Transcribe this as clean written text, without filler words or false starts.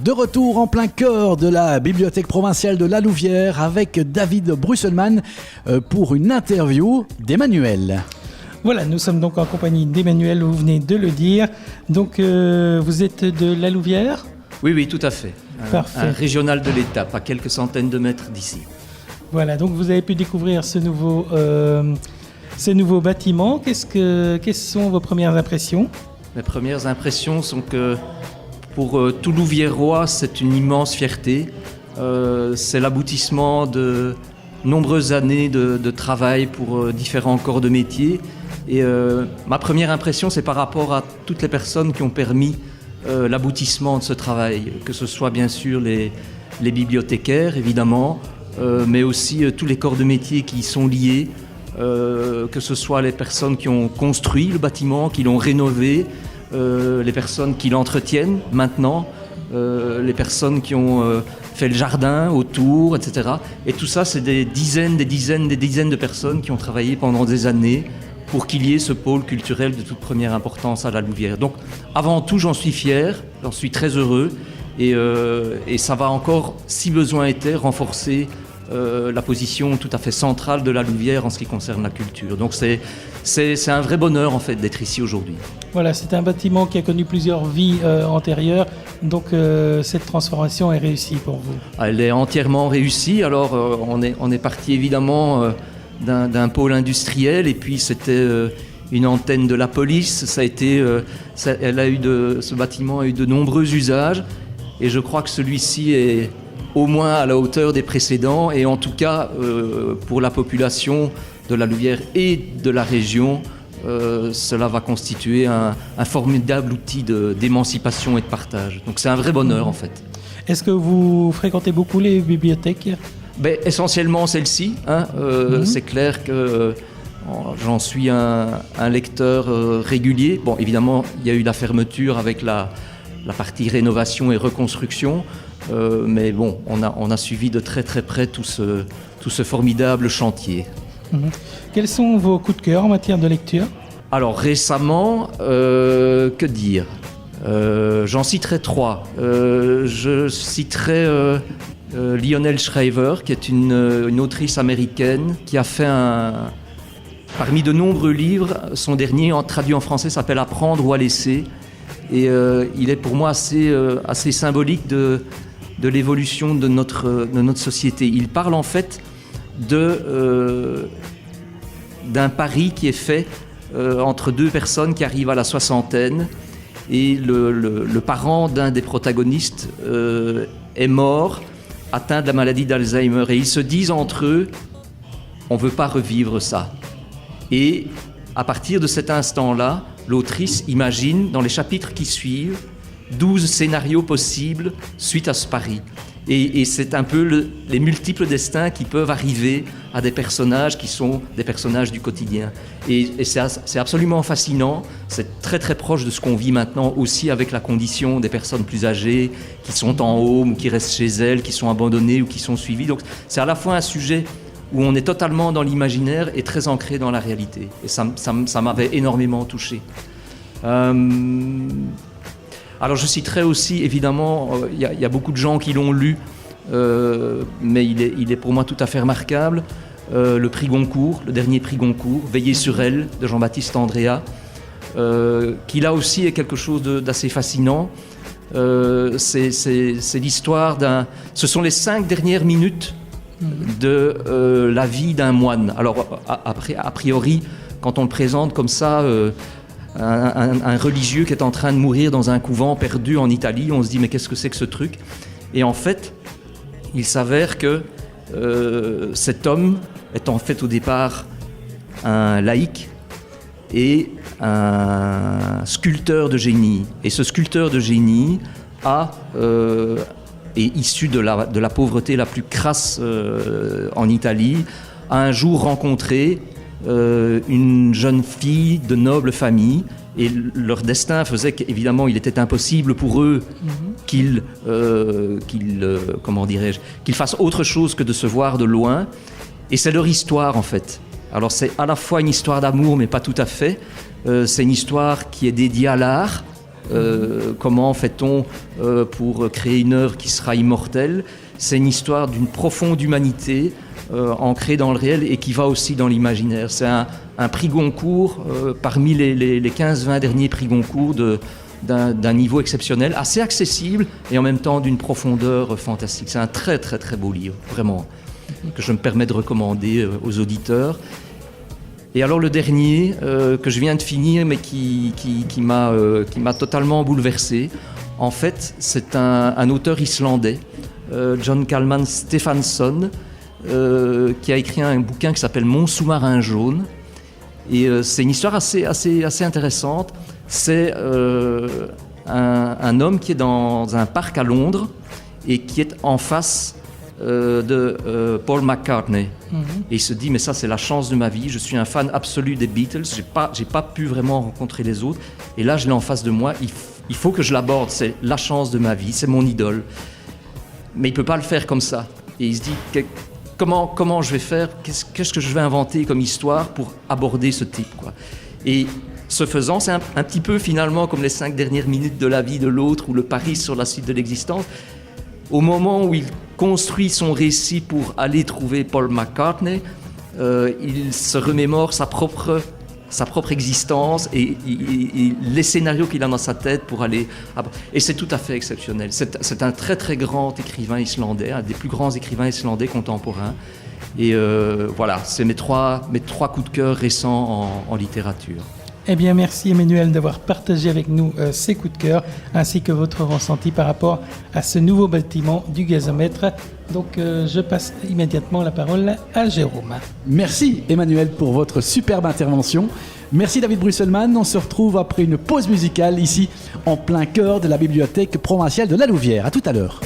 De retour en plein cœur de la bibliothèque provinciale de La Louvière avec David Brusselman pour une interview d'Emmanuel. Voilà, nous sommes donc en compagnie d'Emmanuel, vous venez de le dire. Donc vous êtes de La Louvière ? Oui, tout à fait. Parfait. Un régional de l'Étape, à quelques centaines de mètres d'ici. Voilà, donc vous avez pu découvrir ce nouveau bâtiment. Quelles sont vos premières impressions ? Mes premières impressions sont que pour tout Louviérois, c'est une immense fierté. C'est l'aboutissement de nombreuses années de travail pour différents corps de métier. Et ma première impression, c'est par rapport à toutes les personnes qui ont permis l'aboutissement de ce travail, que ce soit bien sûr les bibliothécaires, évidemment, mais aussi tous les corps de métier qui y sont liés, que ce soit les personnes qui ont construit le bâtiment, qui l'ont rénové, les personnes qui l'entretiennent maintenant, les personnes qui ont fait le jardin autour, etc. Et tout ça, c'est des dizaines de personnes qui ont travaillé pendant des années pour qu'il y ait ce pôle culturel de toute première importance à La Louvière. Donc, avant tout, j'en suis fier, j'en suis très heureux, et ça va encore, si besoin était, renforcer la position tout à fait centrale de La Louvière en ce qui concerne la culture. Donc c'est un vrai bonheur en fait d'être ici aujourd'hui. Voilà, c'est un bâtiment qui a connu plusieurs vies antérieures, donc cette transformation est réussie pour vous. Elle est entièrement réussie. Alors on est parti évidemment d'un pôle industriel, et puis c'était une antenne de la police. Ce bâtiment a eu de nombreux usages, et je crois que celui-ci est au moins à la hauteur des précédents, et en tout cas pour la population de La Louvière et de la région, cela va constituer un formidable outil d'émancipation et de partage. Donc c'est un vrai bonheur en fait. Est-ce que vous fréquentez beaucoup les bibliothèques ? Essentiellement celle-ci. C'est clair que j'en suis un lecteur régulier. Bon, évidemment, il y a eu la fermeture avec la partie rénovation et reconstruction. Mais bon, on a suivi de très très près tout ce formidable chantier. Quels sont vos coups de cœur en matière de lecture ? Alors récemment, que dire ? J'en citerai 3. Je citerai Lionel Shriver, qui est une autrice américaine qui a fait parmi de nombreux livres, son dernier traduit en français s'appelle « Apprendre ou à laisser ». Et il est pour moi assez symbolique de l'évolution de notre société. Il parle en fait d'un pari qui est fait entre deux personnes qui arrivent à la soixantaine, et le parent d'un des protagonistes est mort, atteint de la maladie d'Alzheimer, et ils se disent entre eux, on ne veut pas revivre ça. Et à partir de cet instant-là, l'autrice imagine dans les chapitres qui suivent 12 scénarios possibles suite à ce pari. Et c'est un peu les multiples destins qui peuvent arriver à des personnages qui sont des personnages du quotidien. Et c'est absolument fascinant. C'est très très proche de ce qu'on vit maintenant aussi avec la condition des personnes plus âgées qui sont en home ou qui restent chez elles, qui sont abandonnées ou qui sont suivies. Donc c'est à la fois un sujet où on est totalement dans l'imaginaire et très ancré dans la réalité. Et ça m'avait énormément touché. Alors je citerai aussi, évidemment, il y a beaucoup de gens qui l'ont lu, mais il est pour moi tout à fait remarquable, le prix Goncourt, le dernier prix Goncourt, Veiller sur elle, de Jean-Baptiste Andréa, qui là aussi est quelque chose d'assez fascinant. C'est l'histoire ce sont les 5 dernières minutes de la vie d'un moine. Alors a priori, quand on le présente comme ça, un religieux qui est en train de mourir dans un couvent perdu en Italie, on se dit mais qu'est-ce que c'est que ce truc ? Et en fait, il s'avère que cet homme est en fait au départ un laïc et un sculpteur de génie. Et ce sculpteur de génie est issu de la pauvreté la plus crasse en Italie, a un jour rencontré une jeune fille de noble famille, et leur destin faisait qu'évidemment il était impossible pour eux qu'ils fassent autre chose que de se voir de loin, et c'est leur histoire en fait. Alors c'est à la fois une histoire d'amour mais pas tout à fait, c'est une histoire qui est dédiée à l'art, Comment fait-on pour créer une œuvre qui sera immortelle? C'est une histoire d'une profonde humanité ancrée dans le réel et qui va aussi dans l'imaginaire. C'est un prix Goncourt parmi les 15-20 derniers prix Goncourt d'un niveau exceptionnel, assez accessible et en même temps d'une profondeur fantastique. C'est un très très très beau livre, vraiment, que je me permets de recommander aux auditeurs. Et alors le dernier que je viens de finir mais qui m'a totalement bouleversé, en fait c'est un auteur islandais, John Kalman Stefánsson, qui a écrit un bouquin qui s'appelle Mon sous-marin jaune. Et c'est une histoire assez intéressante. C'est un homme qui est dans un parc à Londres et qui est en face de Paul McCartney. Et il se dit, mais ça c'est la chance de ma vie, je suis un fan absolu des Beatles, j'ai pas pu vraiment rencontrer les autres, et là je l'ai en face de moi, il faut que je l'aborde, c'est la chance de ma vie, c'est mon idole. Mais il peut pas le faire comme ça. Et il se dit, comment je vais faire, qu'est-ce que je vais inventer comme histoire pour aborder ce type, quoi. Et ce faisant, c'est un petit peu finalement comme les 5 dernières minutes de la vie de l'autre ou le pari sur la suite de l'existence. Au moment où il construit son récit pour aller trouver Paul McCartney, il se remémore sa propre existence et les scénarios qu'il a dans sa tête pour aller... Et c'est tout à fait exceptionnel. C'est un très très grand écrivain islandais, un des plus grands écrivains islandais contemporains. Et voilà, c'est mes trois coups de cœur récents en littérature. Eh bien, merci Emmanuel d'avoir partagé avec nous ces coups de cœur ainsi que votre ressenti par rapport à ce nouveau bâtiment du gazomètre. Donc, je passe immédiatement la parole à Jérôme. Merci Emmanuel pour votre superbe intervention. Merci David Brusselman. On se retrouve après une pause musicale ici en plein cœur de la bibliothèque provinciale de la Louvière. À tout à l'heure.